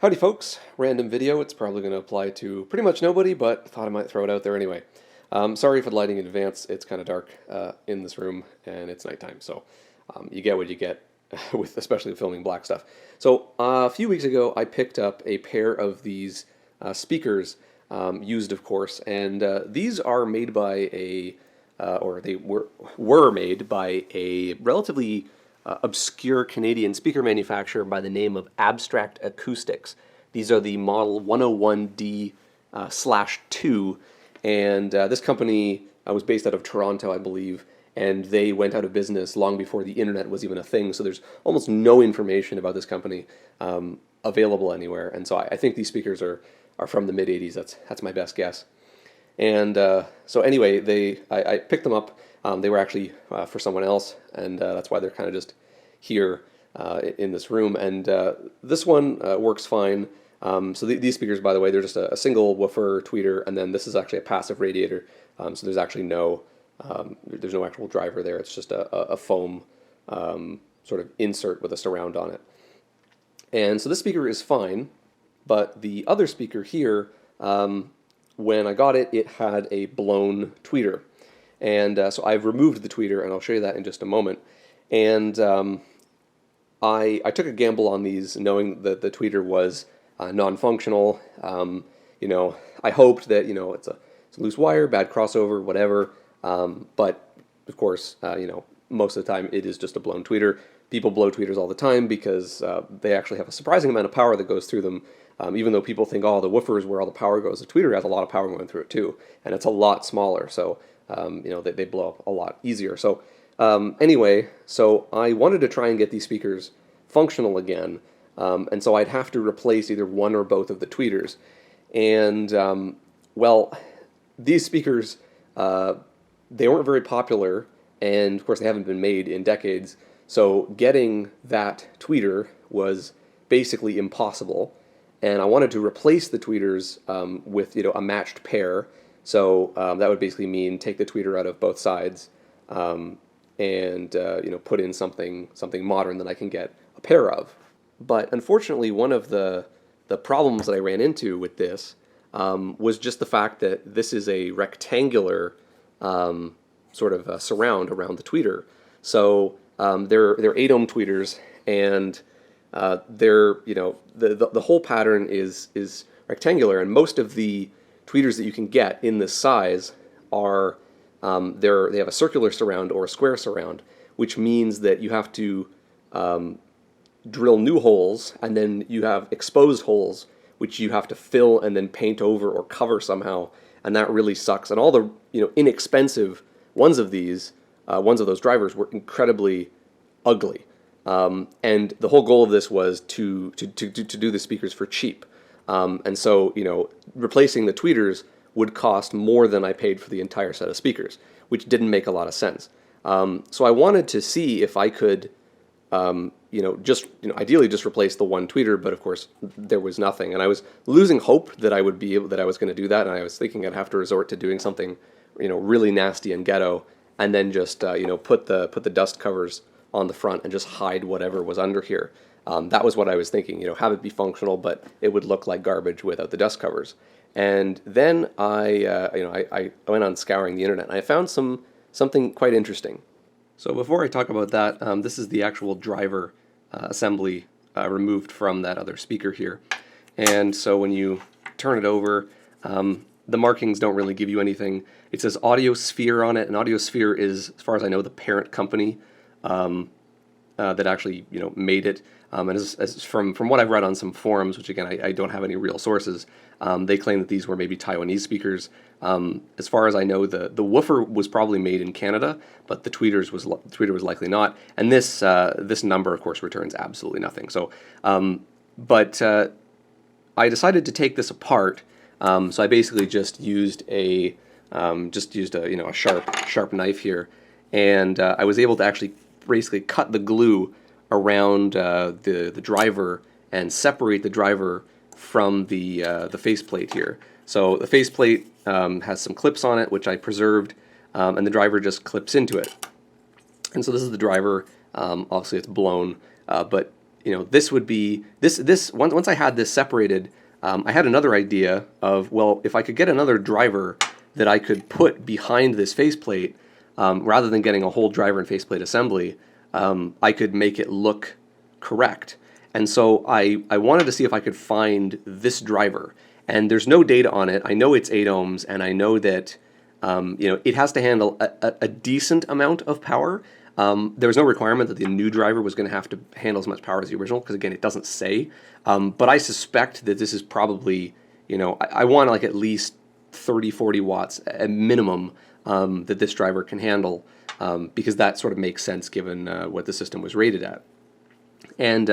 Howdy folks, random video. It's probably going to apply to pretty much nobody, but thought I might throw it out there anyway. Sorry for the lighting in advance. It's kind of dark in this room and it's nighttime, so you get what you get with especially filming black stuff. So a few weeks ago I picked up a pair of these speakers, used of course, and these are made by or they were made by a relatively obscure Canadian speaker manufacturer by the name of Abstract Acoustics. These are the model 101D/2, and this company was based out of Toronto, I believe, and they went out of business long before the internet was even a thing, so there's almost no information about this company available anywhere, and so I think these speakers are from the mid-'80s. That's my best guess. And so anyway, I picked them up. They were actually for someone else, and that's why they're kind of just here in this room. And this one works fine. So these speakers, by the way, they're just a single woofer tweeter, and then this is actually a passive radiator. So there's actually there's no actual driver there. It's just a foam sort of insert with a surround on it. And so this speaker is fine, but the other speaker here, when I got it, it had a blown tweeter. And so I've removed the tweeter, and I'll show you that in just a moment. And I took a gamble on these, knowing that the tweeter was non-functional. You know, I hoped that it's a loose wire, bad crossover, whatever. But of course, most of the time it is just a blown tweeter. People blow tweeters all the time because they actually have a surprising amount of power that goes through them. Even though people think, oh, the woofer is where all the power goes, the tweeter has a lot of power going through it too, and it's a lot smaller. So they blow up a lot easier. So anyway, so I wanted to try and get these speakers functional again, and so I'd have to replace either one or both of the tweeters. And well, these speakers, they weren't very popular, and of course they haven't been made in decades, so getting that tweeter was basically impossible. And I wanted to replace the tweeters with a matched pair. So that would basically mean take the tweeter out of both sides, and put in something modern that I can get a pair of. But unfortunately, one of the problems that I ran into with this was just the fact that this is a rectangular sort of surround around the tweeter. So they're 8-ohm tweeters, and the whole pattern is rectangular, and most of the tweeters that you can get in this size are they have a circular surround or a square surround, which means that you have to drill new holes, and then you have exposed holes which you have to fill and then paint over or cover somehow, and that really sucks. And all the inexpensive ones of those drivers were incredibly ugly. And the whole goal of this was to do the speakers for cheap. And so, replacing the tweeters would cost more than I paid for the entire set of speakers, which didn't make a lot of sense. So I wanted to see if I could, ideally just replace the one tweeter, but of course there was nothing. And I was losing hope that I was going to do that, and I was thinking I'd have to resort to doing something, really nasty and ghetto, and then just, put the dust covers on the front and just hide whatever was under here. That was what I was thinking, have it be functional, but it would look like garbage without the dust covers. And then I went on scouring the internet, and I found something quite interesting. So before I talk about that, this is the actual driver assembly removed from that other speaker here. And so when you turn it over, the markings don't really give you anything. It says Audiosphere on it, and Audiosphere is, as far as I know, the parent company that actually made it. And as from what I've read on some forums, which again I don't have any real sources, they claim that these were maybe Taiwanese speakers. As far as I know, the woofer was probably made in Canada, but the tweeter was likely not. And this number, of course, returns absolutely nothing. So, but I decided to take this apart. So I basically just used a sharp knife here, and I was able to actually basically cut the glue around the driver and separate the driver from the faceplate here. So the faceplate has some clips on it, which I preserved, and the driver just clips into it. And so this is the driver. Obviously it's blown, but this would be this once I had this separated, I had another idea of, well, if I could get another driver that I could put behind this faceplate, rather than getting a whole driver and faceplate assembly, I could make it look correct. And so I wanted to see if I could find this driver. And there's no data on it. I know it's 8 ohms, and I know that it has to handle a decent amount of power. There was no requirement that the new driver was going to have to handle as much power as the original, because again, it doesn't say. But I suspect that this is probably, I want like at least 30, 40 watts at minimum that this driver can handle, because that sort of makes sense given what the system was rated at. And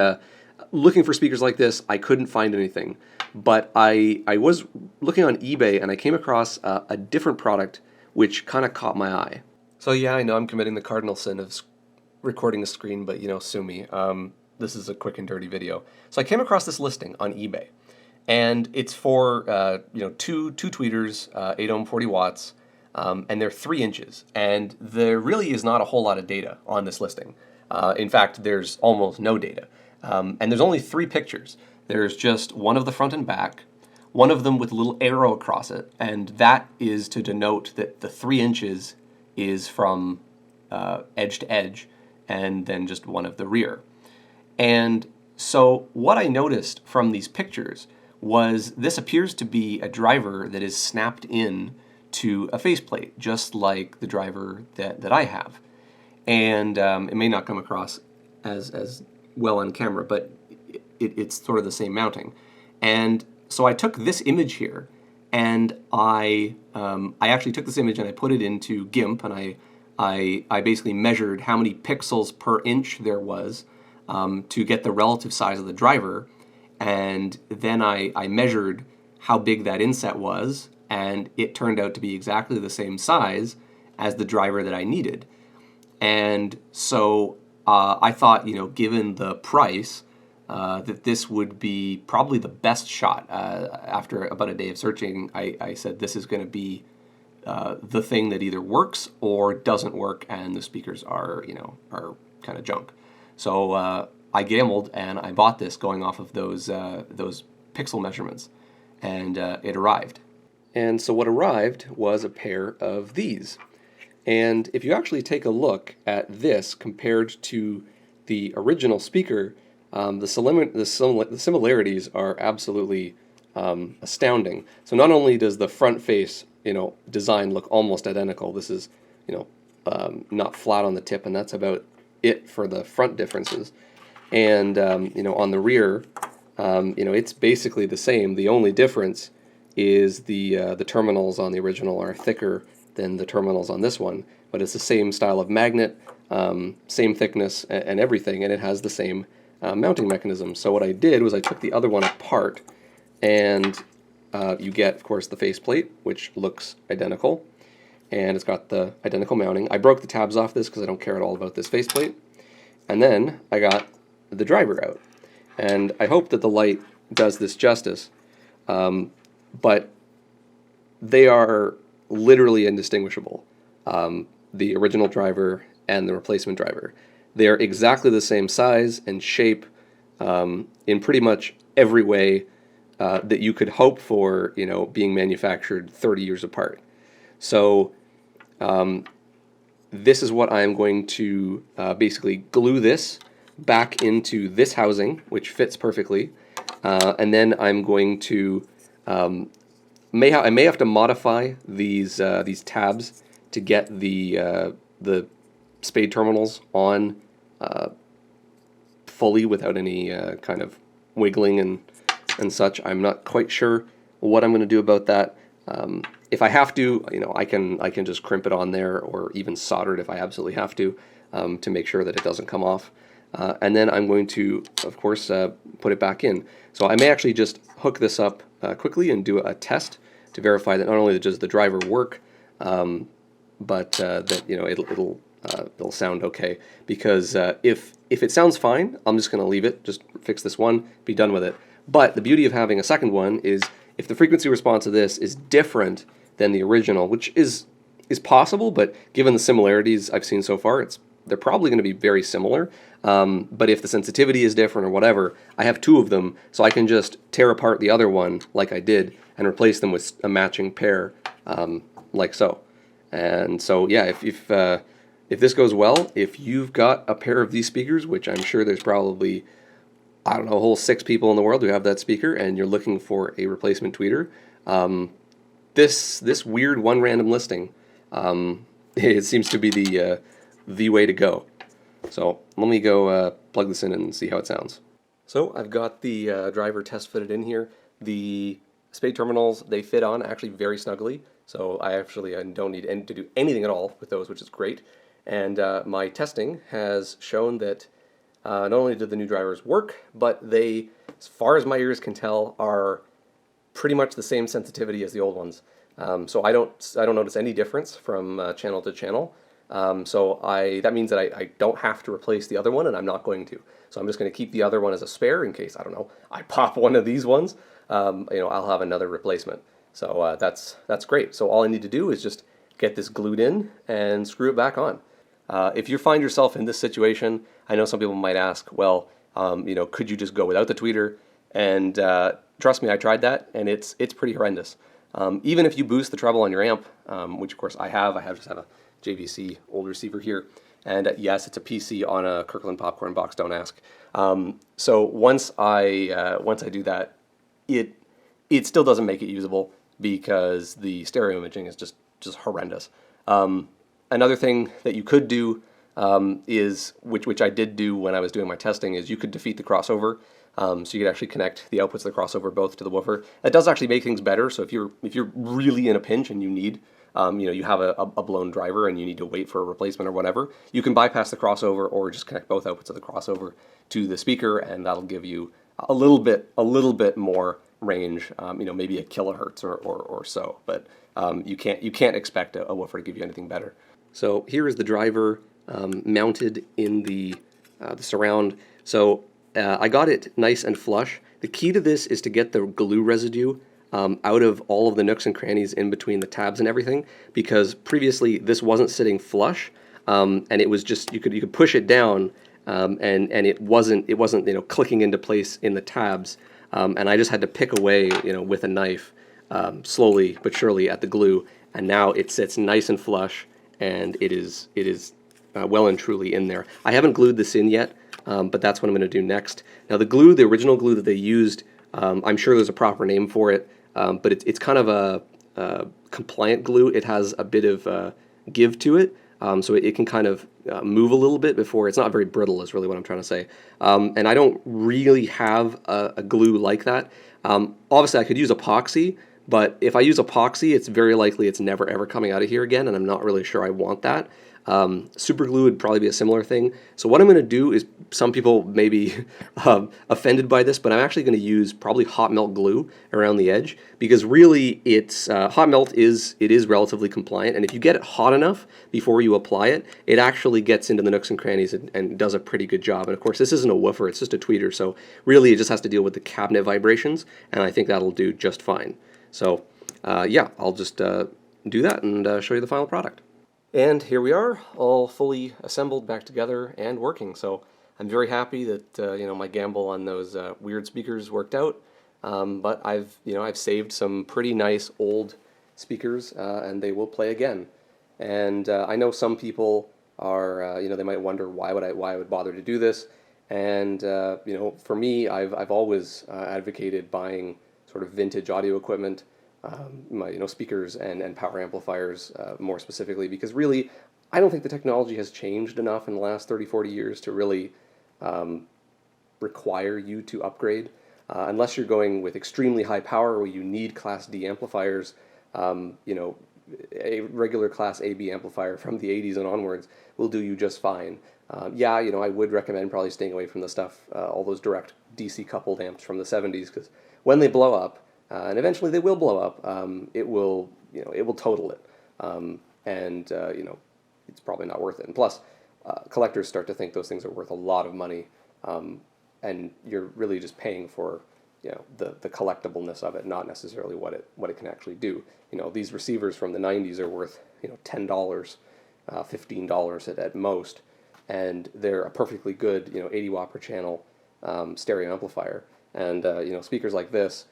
looking for speakers like this, I couldn't find anything. But I was looking on eBay, and I came across a different product which kind of caught my eye. So yeah, I know I'm committing the cardinal sin of recording a screen, but sue me. This is a quick and dirty video. So I came across this listing on eBay, and it's for two tweeters, 8 ohm, 40 watts, and they're 3 inches. And there really is not a whole lot of data on this listing. In fact, there's almost no data. And there's only 3 pictures. There's just one of the front and back, one of them with a little arrow across it, and that is to denote that the 3 inches is from edge to edge, and then just one of the rear. And so what I noticed from these pictures was this appears to be a driver that is snapped in to a faceplate, just like the driver that I have. And it may not come across as well on camera, but it's sort of the same mounting. And so I took this image here, and I actually took this image and I put it into GIMP, and I basically measured how many pixels per inch there was to get the relative size of the driver, and then I measured how big that inset was, and it turned out to be exactly the same size as the driver that I needed. And so I thought, given the price, that this would be probably the best shot. After about a day of searching, I said this is going to be the thing that either works or doesn't work, and the speakers are kind of junk. So I gambled, and I bought this going off of those pixel measurements, and it arrived. And so what arrived was a pair of these. And if you actually take a look at this compared to the original speaker, the similarities are absolutely astounding. So not only does the front face, design look almost identical, this is, not flat on the tip, and that's about it for the front differences. And, on the rear, it's basically the same. The only difference is the terminals on the original are thicker than the terminals on this one, but it's the same style of magnet, same thickness and everything, and it has the same mounting mechanism. So what I did was I took the other one apart, and you get, of course, the faceplate, which looks identical, and it's got the identical mounting. I broke the tabs off this because I don't care at all about this faceplate. And then I got the driver out. And I hope that the light does this justice, but they are literally indistinguishable, the original driver and the replacement driver. They are exactly the same size and shape in pretty much every way that you could hope for, being manufactured 30 years apart. So this is what I'm going to basically glue this back into this housing, which fits perfectly, and then I'm going to I may have to modify these tabs to get the spade terminals on fully without any kind of wiggling and such. I'm not quite sure what I'm going to do about that. If I have to, I can just crimp it on there, or even solder it if I absolutely have to make sure that it doesn't come off. And then I'm going to, of course, put it back in. So I may actually just hook this up quickly and do a test to verify that not only does the driver work, but that it'll sound okay. Because if it sounds fine, I'm just going to leave it, just fix this one, be done with it. But the beauty of having a second one is if the frequency response of this is different than the original, which is possible, but given the similarities I've seen so far, it's they're probably going to be very similar. But if the sensitivity is different or whatever, I have two of them, so I can just tear apart the other one like I did and replace them with a matching pair, like so. And so yeah, if this goes well, if you've got a pair of these speakers, which I'm sure there's probably, I don't know, a whole 6 people in the world who have that speaker, and you're looking for a replacement tweeter, this weird one random listing, it seems to be the way to go. So let me go plug this in and see how it sounds. So I've got the driver test fitted in here. The spade terminals, they fit on actually very snugly, so I don't need to do anything at all with those, which is great. And my testing has shown that not only do the new drivers work, but they, as far as my ears can tell, are pretty much the same sensitivity as the old ones. So I don't notice any difference from channel to channel. So that means that I don't have to replace the other one, and I'm not going to. So I'm just going to keep the other one as a spare in case, I don't know, I pop one of these ones. I'll have another replacement. So that's great. So all I need to do is just get this glued in and screw it back on. If you find yourself in this situation, I know some people might ask, well, could you just go without the tweeter? And trust me, I tried that, and it's pretty horrendous. Even if you boost the treble on your amp, which of course I just have a JVC old receiver here, and yes, it's a PC on a Kirkland popcorn box. Don't ask. So once I do that, it still doesn't make it usable because the stereo imaging is just horrendous. Another thing that you could do is, which I did do when I was doing my testing, is you could defeat the crossover. So you could actually connect the outputs of the crossover both to the woofer. That does actually make things better. So if you're really in a pinch and you need, you have a blown driver and you need to wait for a replacement or whatever, you can bypass the crossover or just connect both outputs of the crossover to the speaker, and that'll give you a little bit more range. Maybe a kilohertz or so. But you can't expect a woofer to give you anything better. So here is the driver mounted in the surround. So I got it nice and flush. The key to this is to get the glue residue out of all of the nooks and crannies in between the tabs and everything, because previously this wasn't sitting flush, and it was just, you could push it down, and it wasn't clicking into place in the tabs, and I just had to pick away with a knife slowly but surely at the glue, and now it sits nice and flush, and it is well and truly in there. I haven't glued this in yet, but that's what I'm going to do next. Now the original glue that they used, I'm sure there's a proper name for it, but it's kind of a compliant glue. It has a bit of give to it, so it can kind of move a little bit before, it's not very brittle is really what I'm trying to say. And I don't really have a glue like that. Obviously I could use epoxy, but if I use epoxy, it's very likely it's never ever coming out of here again, and I'm not really sure I want that. Super glue would probably be a similar thing. So what I'm going to do is, some people may be offended by this, but I'm actually going to use probably hot melt glue around the edge, because really it's hot melt is relatively compliant, and if you get it hot enough before you apply it, it actually gets into the nooks and crannies and does a pretty good job. And of course this isn't a woofer, it's just a tweeter, so really it just has to deal with the cabinet vibrations, and I think that'll do just fine. So yeah, I'll just do that and show you the final product. And here we are, all fully assembled back together and working. So I'm very happy that my gamble on those weird speakers worked out. But I've saved some pretty nice old speakers, and they will play again. And I know some people are they might wonder why I would bother to do this. And for me, I've always advocated buying sort of vintage audio equipment. Speakers and power amplifiers more specifically, because really I don't think the technology has changed enough in the last 30-40 years to really require you to upgrade, unless you're going with extremely high power where you need Class D amplifiers. A regular Class AB amplifier from the 80s and onwards will do you just fine. I would recommend probably staying away from the stuff, all those direct DC coupled amps from the 70s, because when they blow up, and eventually they will blow up, it will total it, it's probably not worth it. And plus, collectors start to think those things are worth a lot of money, and you're really just paying for the collectibleness of it, not necessarily what it can actually do. These receivers from the 90s are worth $10, $15 at most, and they're a perfectly good 80 watt per channel stereo amplifier. And speakers like this,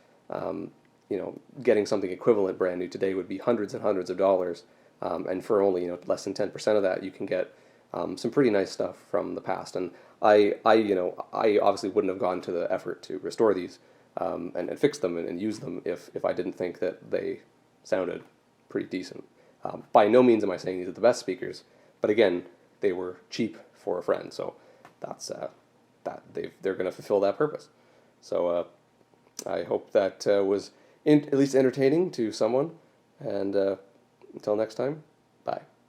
getting something equivalent brand new today would be hundreds and hundreds of dollars. And for only less than 10% of that, you can get some pretty nice stuff from the past. And I obviously wouldn't have gone to the effort to restore these and fix them and use them if I didn't think that they sounded pretty decent. By no means am I saying these are the best speakers, but again, they were cheap for a friend, so that's they're going to fulfill that purpose. So I hope that was at least entertaining to someone, and until next time,